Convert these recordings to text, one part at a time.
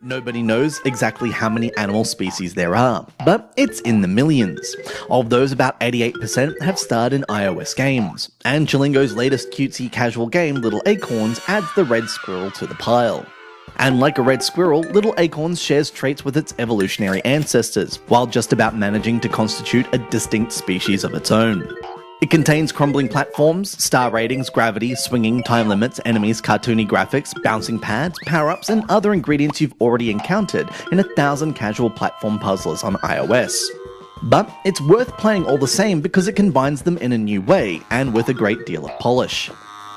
Nobody knows exactly how many animal species there are, but it's in the millions. Of those, about 88% have starred in iOS games, and Chillingo's latest cutesy casual game, Little Acorns, adds the red squirrel to the pile. And like a red squirrel, Little Acorns shares traits with its evolutionary ancestors, while just about managing to constitute a distinct species of its own. It contains crumbling platforms, star ratings, gravity, swinging, time limits, enemies, cartoony graphics, bouncing pads, power-ups, and other ingredients you've already encountered in 1,000 casual platform puzzlers on iOS. But it's worth playing all the same because it combines them in a new way, and with a great deal of polish.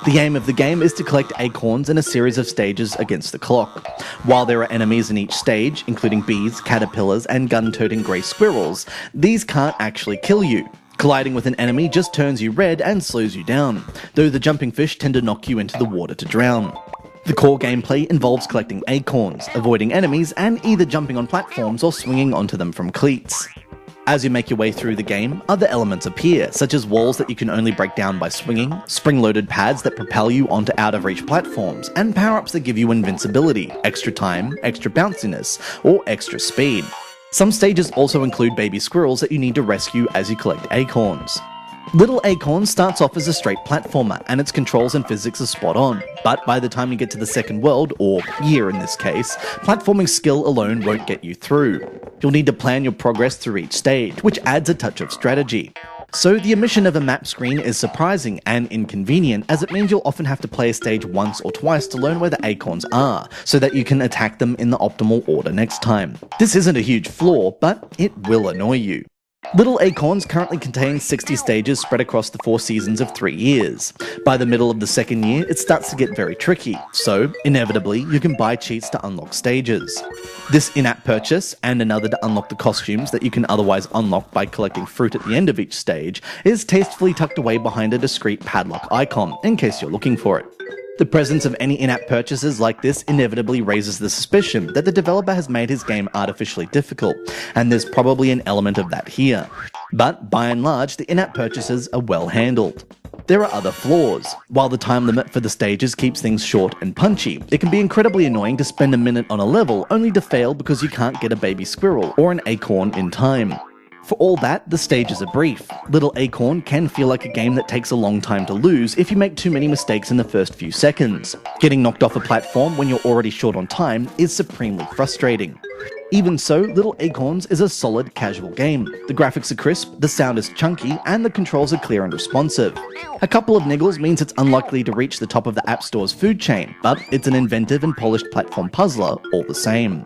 The aim of the game is to collect acorns in a series of stages against the clock. While there are enemies in each stage, including bees, caterpillars, and gun-toting grey squirrels, these can't actually kill you. Colliding with an enemy just turns you red and slows you down, though the jumping fish tend to knock you into the water to drown. The core gameplay involves collecting acorns, avoiding enemies, and either jumping on platforms or swinging onto them from cleats. As you make your way through the game, other elements appear, such as walls that you can only break down by swinging, spring-loaded pads that propel you onto out-of-reach platforms, and power-ups that give you invincibility, extra time, extra bounciness, or extra speed. Some stages also include baby squirrels that you need to rescue as you collect acorns. Little Acorns starts off as a straight platformer, and its controls and physics are spot on, but by the time you get to the second world, or year in this case, platforming skill alone won't get you through. You'll need to plan your progress through each stage, which adds a touch of strategy. So the omission of a map screen is surprising and inconvenient, as it means you'll often have to play a stage once or twice to learn where the acorns are, so that you can attack them in the optimal order next time. This isn't a huge flaw, but it will annoy you. Little Acorns currently contains 60 stages spread across the 4 seasons of 3 years. By the middle of the second year, it starts to get very tricky, so inevitably you can buy cheats to unlock stages. This in-app purchase, and another to unlock the costumes that you can otherwise unlock by collecting fruit at the end of each stage, is tastefully tucked away behind a discreet padlock icon, in case you're looking for it. The presence of any in-app purchases like this inevitably raises the suspicion that the developer has made his game artificially difficult, and there's probably an element of that here. But by and large, the in-app purchases are well handled. There are other flaws. While the time limit for the stages keeps things short and punchy, it can be incredibly annoying to spend a minute on a level only to fail because you can't get a baby squirrel or an acorn in time. For all that, the stages are brief. Little Acorn can feel like a game that takes a long time to lose if you make too many mistakes in the first few seconds. Getting knocked off a platform when you're already short on time is supremely frustrating. Even so, Little Acorns is a solid casual game. The graphics are crisp, the sound is chunky, and the controls are clear and responsive. A couple of niggles means it's unlikely to reach the top of the App Store's food chain, but it's an inventive and polished platform puzzler all the same.